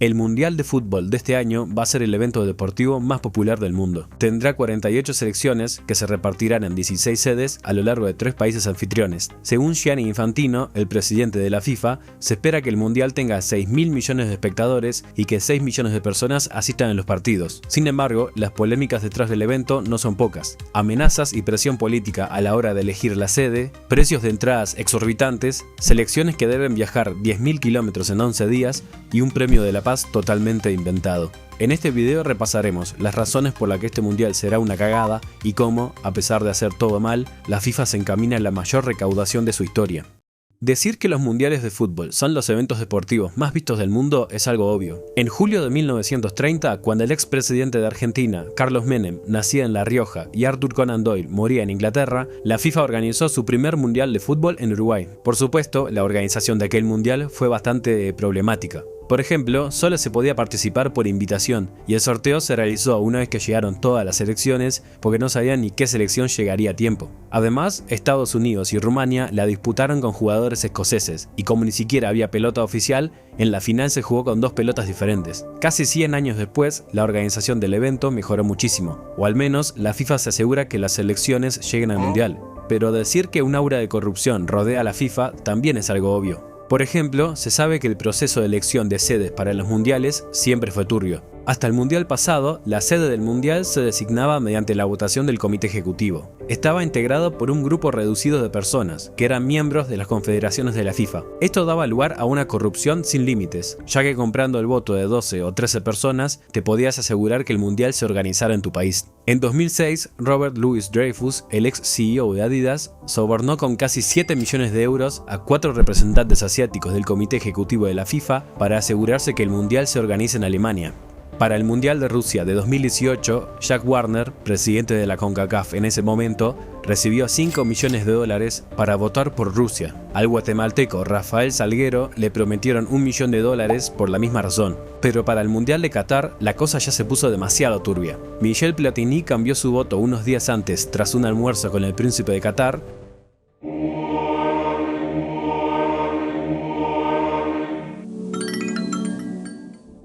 El Mundial de Fútbol de este año va a ser el evento deportivo más popular del mundo. Tendrá 48 selecciones que se repartirán en 16 sedes a lo largo de 3 países anfitriones. Según Gianni Infantino, el presidente de la FIFA, se espera que el Mundial tenga 6.000 millones de espectadores y que 6 millones de personas asistan a los partidos. Sin embargo, las polémicas detrás del evento no son pocas. Amenazas y presión política a la hora de elegir la sede, precios de entradas exorbitantes, selecciones que deben viajar 10.000 kilómetros en 11 días y un premio de la paz totalmente inventado. En este video repasaremos las razones por las que este mundial será una cagada y cómo, a pesar de hacer todo mal, la FIFA se encamina a la mayor recaudación de su historia. Decir que los mundiales de fútbol son los eventos deportivos más vistos del mundo es algo obvio. En julio de 1930, cuando el expresidente de Argentina, Carlos Menem, nacía en La Rioja y Arthur Conan Doyle moría en Inglaterra, la FIFA organizó su primer mundial de fútbol en Uruguay. Por supuesto, la organización de aquel mundial fue bastante problemática. Por ejemplo, solo se podía participar por invitación y el sorteo se realizó una vez que llegaron todas las selecciones porque no sabían ni qué selección llegaría a tiempo. Además, Estados Unidos y Rumania la disputaron con jugadores escoceses y como ni siquiera había pelota oficial, en la final se jugó con 2 pelotas diferentes. Casi 100 años después, la organización del evento mejoró muchísimo, o al menos la FIFA se asegura que las selecciones lleguen al mundial. Pero decir que un aura de corrupción rodea a la FIFA también es algo obvio. Por ejemplo, se sabe que el proceso de elección de sedes para los mundiales siempre fue turbio. Hasta el mundial pasado, la sede del mundial se designaba mediante la votación del comité ejecutivo. Estaba integrado por un grupo reducido de personas, que eran miembros de las confederaciones de la FIFA. Esto daba lugar a una corrupción sin límites, ya que comprando el voto de 12 o 13 personas, te podías asegurar que el mundial se organizara en tu país. En 2006, Robert Louis Dreyfus, el ex CEO de Adidas, sobornó con casi 7 millones de euros a 4 representantes asiáticos del comité ejecutivo de la FIFA para asegurarse que el mundial se organice en Alemania. Para el Mundial de Rusia de 2018, Jack Warner, presidente de la CONCACAF en ese momento, recibió 5 millones de dólares para votar por Rusia. Al guatemalteco Rafael Salguero le prometieron $1 millón por la misma razón. Pero para el Mundial de Qatar, la cosa ya se puso demasiado turbia. Michel Platini cambió su voto unos días antes tras un almuerzo con el príncipe de Qatar.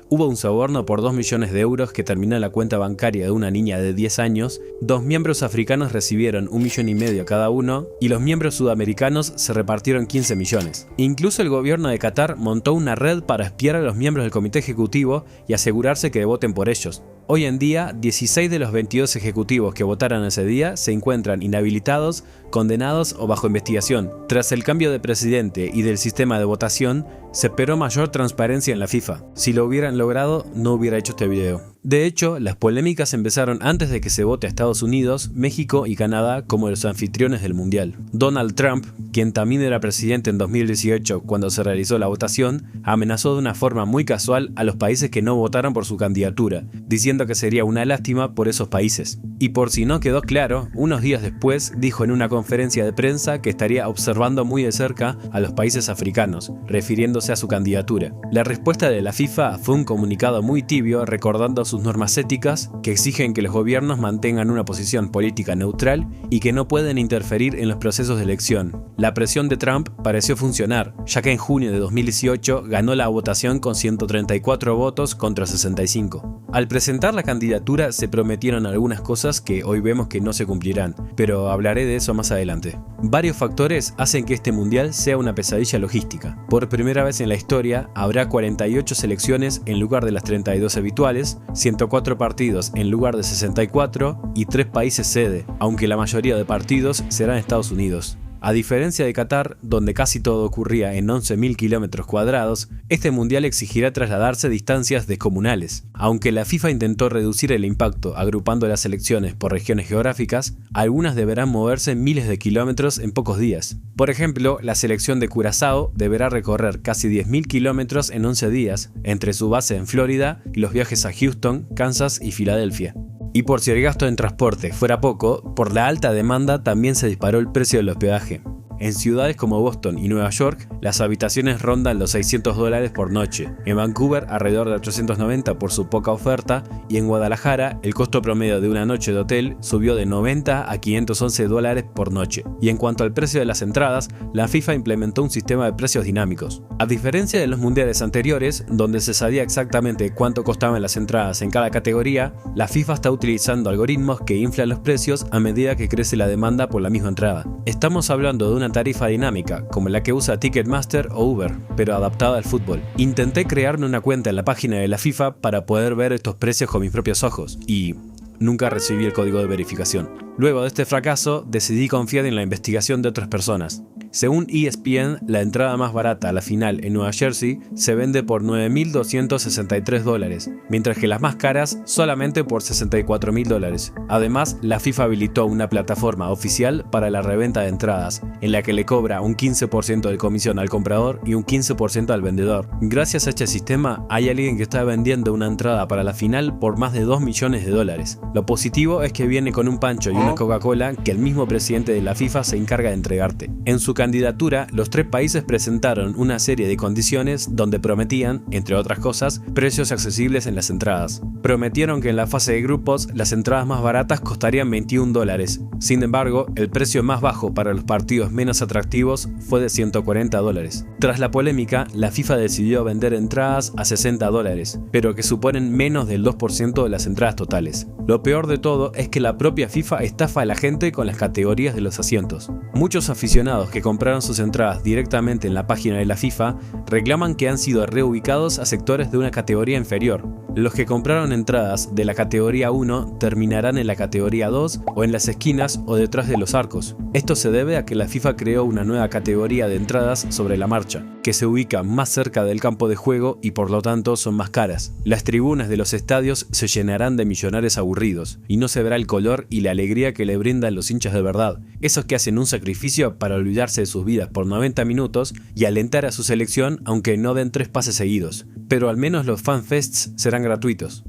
Hubo un soborno por 2 millones de euros que terminó en la cuenta bancaria de una niña de 10 años, 2 miembros africanos recibieron $1,5 millones cada uno y los miembros sudamericanos se repartieron 15 millones. Incluso el gobierno de Qatar montó una red para espiar a los miembros del comité ejecutivo y asegurarse que voten por ellos. Hoy en día, 16 de los 22 ejecutivos que votaron ese día se encuentran inhabilitados, condenados o bajo investigación. Tras el cambio de presidente y del sistema de votación, se esperó mayor transparencia en la FIFA. Si lo hubieran logrado, no hubiera hecho este video. De hecho, las polémicas empezaron antes de que se vote a Estados Unidos, México y Canadá como los anfitriones del Mundial. Donald Trump, quien también era presidente en 2018 cuando se realizó la votación, amenazó de una forma muy casual a los países que no votaron por su candidatura, diciendo que sería una lástima por esos países. Y por si no quedó claro, unos días después dijo en una conferencia de prensa que estaría observando muy de cerca a los países africanos, refiriéndose a su candidatura. La respuesta de la FIFA fue un comunicado muy tibio recordando sus normas éticas que exigen que los gobiernos mantengan una posición política neutral y que no pueden interferir en los procesos de elección. La presión de Trump pareció funcionar, ya que en junio de 2018 ganó la votación con 134 votos contra 65. Al presentar la candidatura se prometieron algunas cosas que hoy vemos que no se cumplirán, pero hablaré de eso más adelante. Varios factores hacen que este mundial sea una pesadilla logística. Por primera vez en la historia habrá 48 selecciones en lugar de las 32 habituales, 104 partidos en lugar de 64 y 3 países sede, aunque la mayoría de partidos serán en Estados Unidos. A diferencia de Qatar, donde casi todo ocurría en 11.000 kilómetros cuadrados, este mundial exigirá trasladarse distancias descomunales. Aunque la FIFA intentó reducir el impacto agrupando las selecciones por regiones geográficas, algunas deberán moverse miles de kilómetros en pocos días. Por ejemplo, la selección de Curazao deberá recorrer casi 10.000 kilómetros en 11 días, entre su base en Florida y los viajes a Houston, Kansas y Filadelfia. Y por si el gasto en transporte fuera poco, por la alta demanda también se disparó el precio del hospedaje. En ciudades como Boston y Nueva York, las habitaciones rondan los $600 por noche. En Vancouver, alrededor de $890 por su poca oferta. Y en Guadalajara, el costo promedio de una noche de hotel subió de $90 a $511 por noche. Y en cuanto al precio de las entradas, la FIFA implementó un sistema de precios dinámicos. A diferencia de los mundiales anteriores, donde se sabía exactamente cuánto costaban las entradas en cada categoría, la FIFA está utilizando algoritmos que inflan los precios a medida que crece la demanda por la misma entrada. Estamos hablando de una tarifa dinámica, como la que usa Ticketmaster o Uber, pero adaptada al fútbol. Intenté crearme una cuenta en la página de la FIFA para poder ver estos precios con mis propios ojos, y nunca recibí el código de verificación. Luego de este fracaso, decidí confiar en la investigación de otras personas. Según ESPN, la entrada más barata a la final en Nueva Jersey se vende por $9.263, mientras que las más caras solamente por $64.000. Además, la FIFA habilitó una plataforma oficial para la reventa de entradas, en la que le cobra un 15% de comisión al comprador y un 15% al vendedor. Gracias a este sistema, hay alguien que está vendiendo una entrada para la final por más de $2 millones. Lo positivo es que viene con un pancho y una Coca-Cola que el mismo presidente de la FIFA se encarga de entregarte. En su candidatura, los 3 países presentaron una serie de condiciones donde prometían, entre otras cosas, precios accesibles en las entradas. Prometieron que en la fase de grupos las entradas más baratas costarían $21. Sin embargo, el precio más bajo para los partidos menos atractivos fue de $140. Tras la polémica, la FIFA decidió vender entradas a $60, pero que suponen menos del 2% de las entradas totales. Lo peor de todo es que la propia FIFA estafa a la gente con las categorías de los asientos. Muchos aficionados que compraron sus entradas directamente en la página de la FIFA reclaman que han sido reubicados a sectores de una categoría inferior. Los que compraron entradas de la categoría 1 terminarán en la categoría 2 o en las esquinas o detrás de los arcos. Esto se debe a que la FIFA creó una nueva categoría de entradas sobre la marcha, que se ubica más cerca del campo de juego y por lo tanto son más caras. Las tribunas de los estadios se llenarán de millonarios aburridos y no se verá el color y la alegría que le brindan los hinchas de verdad, esos que hacen un sacrificio para olvidarse de sus vidas por 90 minutos y alentar a su selección aunque no den 3 pases seguidos. Pero al menos los fanfests serán gratuitos.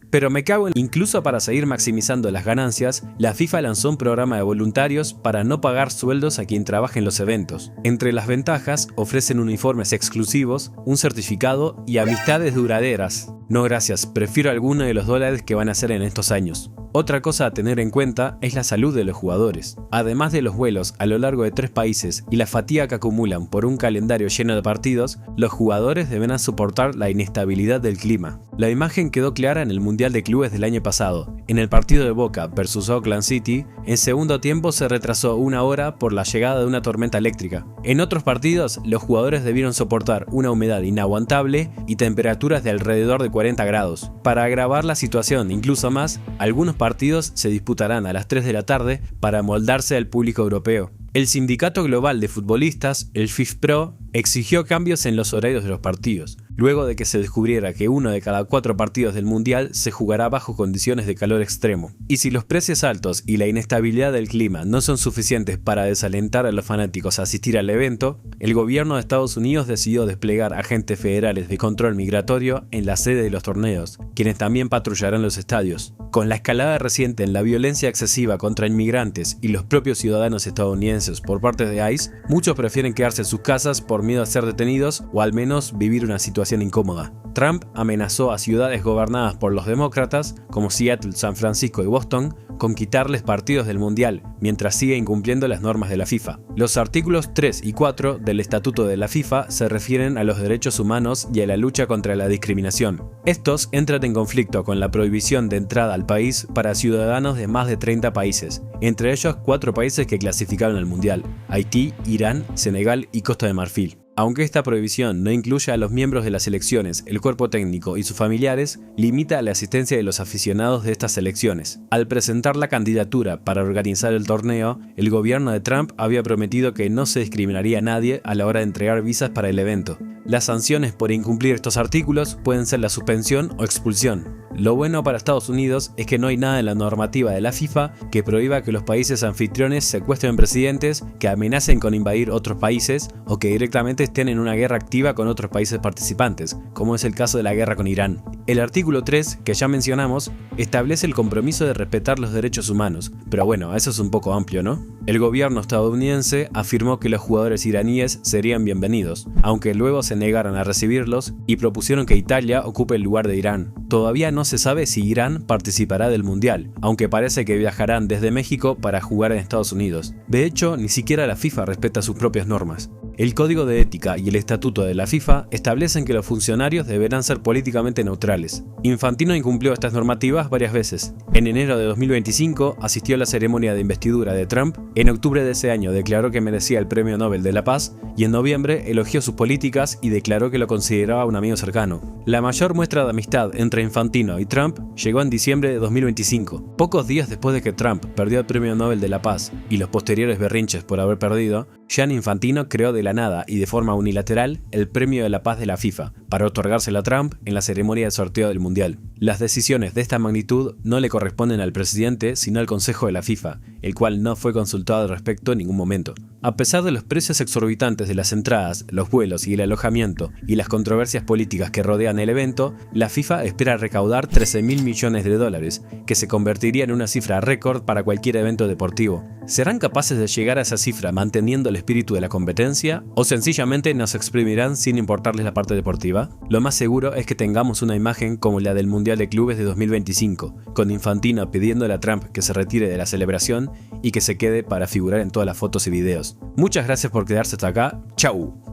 Pero me cago en... Incluso para seguir maximizando las ganancias, la FIFA lanzó un programa de voluntarios para no pagar sueldos a quien trabaje en los eventos. Entre las ventajas, ofrecen uniformes exclusivos, un certificado y amistades duraderas. No gracias, prefiero alguno de los dólares que van a hacer en estos años. Otra cosa a tener en cuenta es la salud de los jugadores. Además de los vuelos a lo largo de 3 países y la fatiga que acumulan por un calendario lleno de partidos, los jugadores deberán soportar la inestabilidad del clima. La imagen quedó clara en el Mundial de Clubes del año pasado. En el partido de Boca vs Oakland City, en segundo tiempo se retrasó 1 hora por la llegada de una tormenta eléctrica. En otros partidos, los jugadores debieron soportar una humedad inaguantable y temperaturas de alrededor de 40 grados. Para agravar la situación incluso más, algunos partidos se disputarán a las 3 de la tarde para moldarse al público europeo. El Sindicato Global de Futbolistas, el FIFPro, exigió cambios en los horarios de los partidos, luego de que se descubriera que 1 de cada 4 partidos del Mundial se jugará bajo condiciones de calor extremo. Y si los precios altos y la inestabilidad del clima no son suficientes para desalentar a los fanáticos a asistir al evento, el gobierno de Estados Unidos decidió desplegar agentes federales de control migratorio en la sede de los torneos, quienes también patrullarán los estadios. Con la escalada reciente en la violencia excesiva contra inmigrantes y los propios ciudadanos estadounidenses por parte de ICE, muchos prefieren quedarse en sus casas por miedo a ser detenidos o al menos vivir una situación incómoda. Trump amenazó a ciudades gobernadas por los demócratas, como Seattle, San Francisco y Boston, con quitarles partidos del Mundial, mientras sigue incumpliendo las normas de la FIFA. Los artículos 3 y 4 del Estatuto de la FIFA se refieren a los derechos humanos y a la lucha contra la discriminación. Estos entran en conflicto con la prohibición de entrada al país para ciudadanos de más de 30 países, entre ellos 4 países que clasificaron al Mundial: Haití, Irán, Senegal y Costa de Marfil. Aunque esta prohibición no incluye a los miembros de las selecciones, el cuerpo técnico y sus familiares, limita la asistencia de los aficionados de estas selecciones. Al presentar la candidatura para organizar el torneo, el gobierno de Trump había prometido que no se discriminaría a nadie a la hora de entregar visas para el evento. Las sanciones por incumplir estos artículos pueden ser la suspensión o expulsión. Lo bueno para Estados Unidos es que no hay nada en la normativa de la FIFA que prohíba que los países anfitriones secuestren presidentes, que amenacen con invadir otros países o que directamente estén en una guerra activa con otros países participantes, como es el caso de la guerra con Irán. El artículo 3, que ya mencionamos, establece el compromiso de respetar los derechos humanos, pero bueno, eso es un poco amplio, ¿no? El gobierno estadounidense afirmó que los jugadores iraníes serían bienvenidos, aunque luego se negaron a recibirlos y propusieron que Italia ocupe el lugar de Irán. Todavía no se sabe si Irán participará del Mundial, aunque parece que viajarán desde México para jugar en Estados Unidos. De hecho, ni siquiera la FIFA respeta sus propias normas. El Código de Ética y el Estatuto de la FIFA establecen que los funcionarios deberán ser políticamente neutrales. Infantino incumplió estas normativas varias veces. En enero de 2025 asistió a la ceremonia de investidura de Trump, en octubre de ese año declaró que merecía el Premio Nobel de la Paz y en noviembre elogió sus políticas y declaró que lo consideraba un amigo cercano. La mayor muestra de amistad entre Infantino y Trump llegó en diciembre de 2025. Pocos días después de que Trump perdió el Premio Nobel de la Paz y los posteriores berrinches por haber perdido, Gianni Infantino creó de la nada y de forma unilateral el Premio de la Paz de la FIFA para otorgárselo a Trump en la ceremonia de sorteo del Mundial. Las decisiones de esta magnitud no le corresponden al presidente, sino al Consejo de la FIFA, el cual no fue consultado al respecto en ningún momento. A pesar de los precios exorbitantes de las entradas, los vuelos y el alojamiento y las controversias políticas que rodean el evento, la FIFA espera recaudar $13.000 millones, que se convertiría en una cifra récord para cualquier evento deportivo. ¿Serán capaces de llegar a esa cifra manteniendo el espíritu de la competencia? ¿O sencillamente nos exprimirán sin importarles la parte deportiva? Lo más seguro es que tengamos una imagen como la del Mundial de Clubes de 2025, con Infantino pidiéndole a Trump que se retire de la celebración y que se quede para figurar en todas las fotos y videos. Muchas gracias por quedarse hasta acá. ¡Chau!